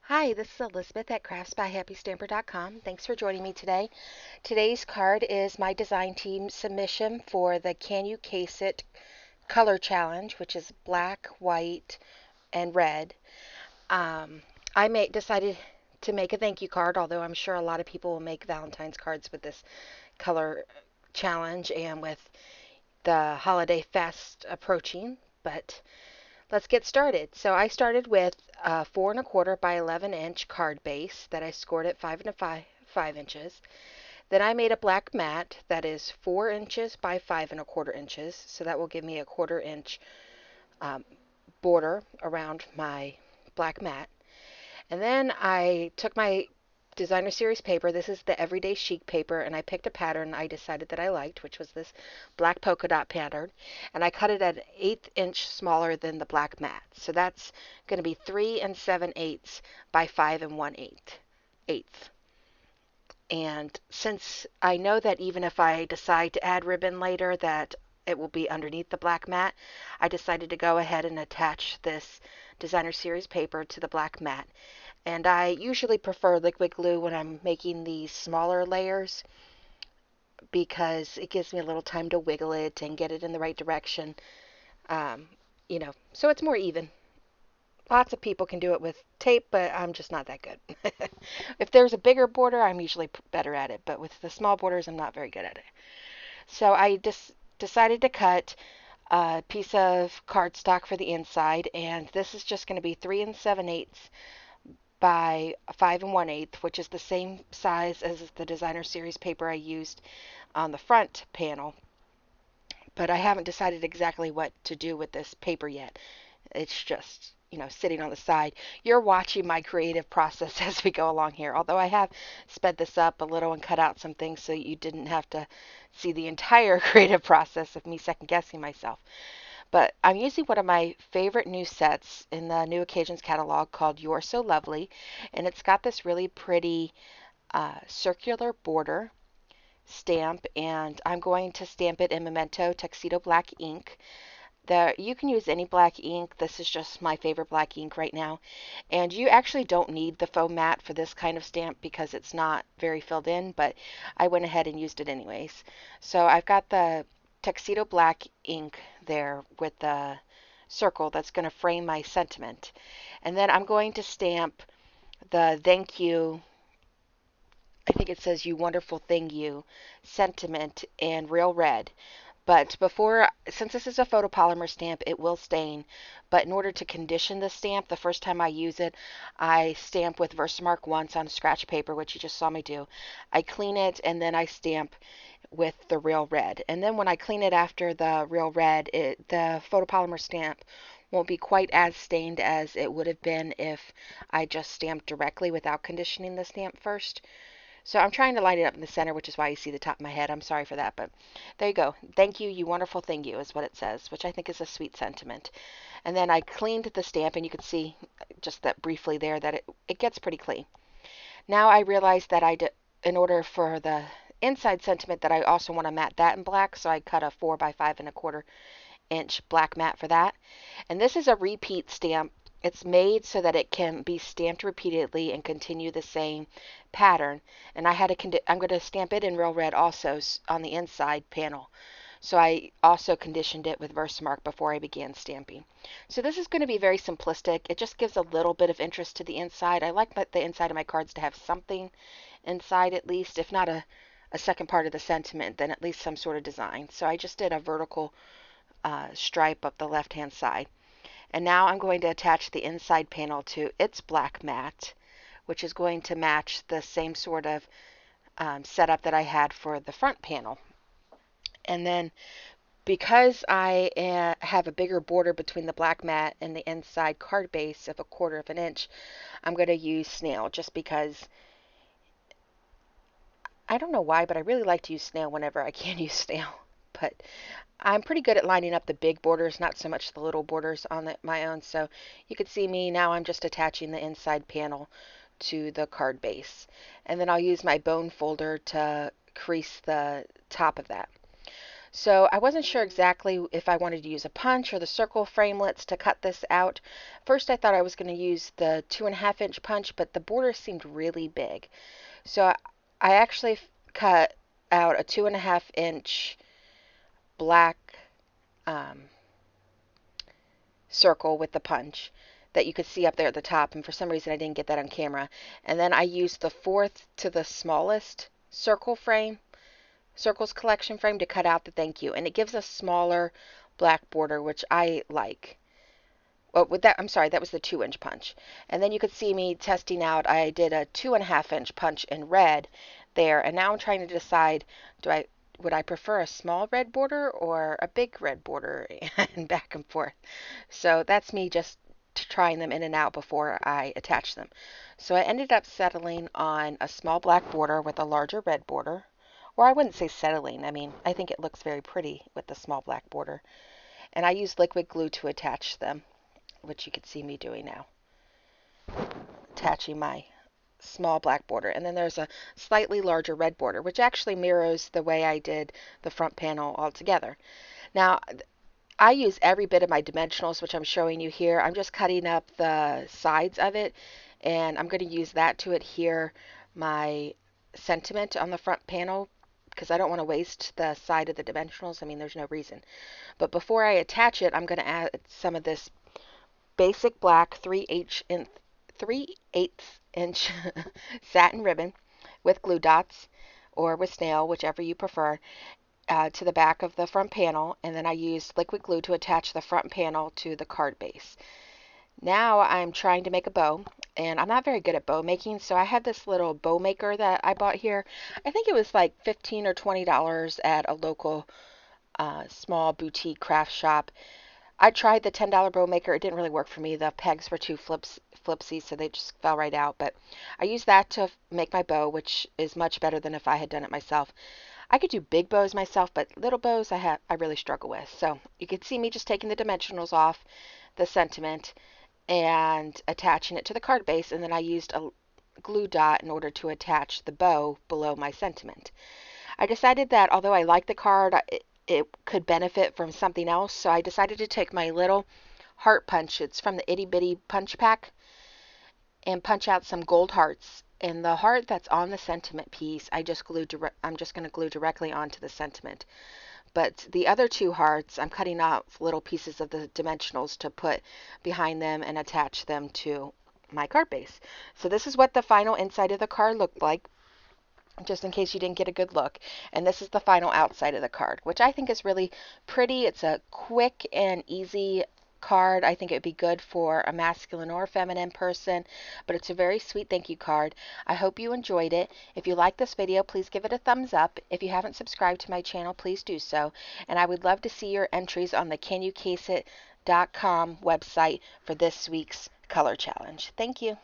Hi, this is Elizabeth at craftsbyhappystamper.com. Thanks for joining me today. Today's card is my design team submission for the Can You Case It color challenge, which is black, white, and red. Um, I decided to make a thank you card, although I'm sure a lot of people will make Valentine's cards with this color challenge and with the holiday fest approaching. But let's get started. So I started with a 4 1/4 by 11-inch card base that I scored at 5 inches. Then I made a black mat that is 4 inches by 5 1/4 inches. So that will give me a 1/4 inch um, border around my black mat. And then I took my designer series paper. This is the Everyday Chic paper, and I picked a pattern I decided that I liked, which was this black polka dot pattern, and I cut it at 1/8 inch smaller than the black mat. So that's going to be 3 7/8 by 5 1/8. And since I know that even if I decide to add ribbon later, that it will be underneath the black mat, I decided to go ahead and attach this designer series paper to the black mat. And I usually prefer liquid glue when I'm making these smaller layers because it gives me a little time to wiggle it and get it in the right direction. Um, so it's more even. Lots of people can do it with tape, but I'm just not that good. If there's a bigger border, I'm usually better at it, but with the small borders, I'm not very good at it. So I just decided to cut a piece of cardstock for the inside, and this is just going to be 3 7/8 by 5 1/8, which is the same size as the designer series paper I used on the front panel. But I haven't decided exactly what to do with this paper yet. It's just, sitting on the side. You're watching my creative process as we go along here, although I have sped this up a little and cut out some things so you didn't have to see the entire creative process of me second guessing myself. But I'm using one of my favorite new sets in the New Occasions catalog called You're So Lovely, and it's got this really pretty circular border stamp, and I'm going to stamp it in Memento Tuxedo Black ink. You can use any black ink. This is just my favorite black ink right now. And you actually don't need the foam mat for this kind of stamp because it's not very filled in, but I went ahead and used it anyways. So I've got the tuxedo black ink there with the circle that's going to frame my sentiment. And then I'm going to stamp the thank you. I think it says you wonderful thing you sentiment in real red. But since this is a photopolymer stamp, it will stain. But in order to condition the stamp, the first time I use it, I stamp with Versamark once on scratch paper, which you just saw me do. I clean it and then I stamp with the real red. And then when I clean it after the real red, the photopolymer stamp won't be quite as stained as it would have been if I just stamped directly without conditioning the stamp first. So I'm trying to line it up in the center, which is why you see the top of my head. I'm sorry for that, but there you go. Thank you, you wonderful thing, you, is what it says, which I think is a sweet sentiment. And then I cleaned the stamp, and you can see just that briefly there that it gets pretty clean. Now I realized that in order for the inside sentiment that I also want to matte that in black, so I cut a 4 by 5 1/4 inch black mat for that. And this is a repeat stamp. It's made so that it can be stamped repeatedly and continue the same pattern. And I'm going to stamp it in real red also on the inside panel. So I also conditioned it with Versamark before I began stamping. So this is going to be very simplistic. It just gives a little bit of interest to the inside. I like the inside of my cards to have something inside at least, if not a second part of the sentiment, then at least some sort of design. So I just did a vertical stripe up the left hand side. And now I'm going to attach the inside panel to its black mat, which is going to match the same sort of setup that I had for the front panel. And then because I have a bigger border between the black mat and the inside card base of a 1/4 inch, I'm going to use snail just because I don't know why, but I really like to use snail whenever I can use snail. But I'm pretty good at lining up the big borders, not so much the little borders on my own. So you can see me now, I'm just attaching the inside panel to the card base. And then I'll use my bone folder to crease the top of that. So I wasn't sure exactly if I wanted to use a punch or the circle framelits to cut this out. First I thought I was going to use the 2.5-inch punch, but the border seemed really big. So I actually cut out a 2.5-inch black um, circle with the punch that you could see up there at the top, and for some reason I didn't get that on camera. And then I used the fourth to the smallest circles collection frame to cut out the thank you, and it gives a smaller black border, which I like. Well, with that, I'm sorry, that was the 2-inch punch. And then you could see me testing out. I did a 2.5-inch punch in red there, and now I'm trying to decide, would I prefer a small red border or a big red border, and back and forth. So that's me just trying them in and out before I attach them. So I ended up settling on a small black border with a larger red border. Or I wouldn't say settling. I mean, I think it looks very pretty with the small black border. And I used liquid glue to attach them, which you can see me doing now. Attaching my small black border. And then there's a slightly larger red border, which actually mirrors the way I did the front panel altogether. Now, I use every bit of my dimensionals, which I'm showing you here. I'm just cutting up the sides of it, and I'm going to use that to adhere my sentiment on the front panel because I don't want to waste the side of the dimensionals. I mean, there's no reason. But before I attach it, I'm going to add some of this basic black 3/8 inch satin ribbon with glue dots or with snail, whichever you prefer, to the back of the front panel, and then I used liquid glue to attach the front panel to the card base. Now I'm trying to make a bow, and I'm not very good at bow making, so I have this little bow maker that I bought here. I think it was like $15 or $20 at a local small boutique craft shop. I tried the $10 bow maker. It didn't really work for me. The pegs were too flipsy, so they just fell right out. But I used that to make my bow, which is much better than if I had done it myself. I could do big bows myself, but little bows I really struggle with. So you can see me just taking the dimensionals off the sentiment and attaching it to the card base, and then I used a glue dot in order to attach the bow below my sentiment. I decided that although I like the card, it could benefit from something else, so I decided to take my little heart punch. It's from the Itty Bitty Punch Pack, and punch out some gold hearts. And the heart that's on the sentiment piece, I'm just going to glue directly onto the sentiment. But the other two hearts, I'm cutting out little pieces of the dimensionals to put behind them and attach them to my card base. So this is what the final inside of the card looked like, just in case you didn't get a good look. And this is the final outside of the card, which I think is really pretty. It's a quick and easy card. I think it would be good for a masculine or feminine person, but it's a very sweet thank you card. I hope you enjoyed it. If you like this video, please give it a thumbs up. If you haven't subscribed to my channel, please do so. And I would love to see your entries on the CanYouCaseIt.com website for this week's color challenge. Thank you.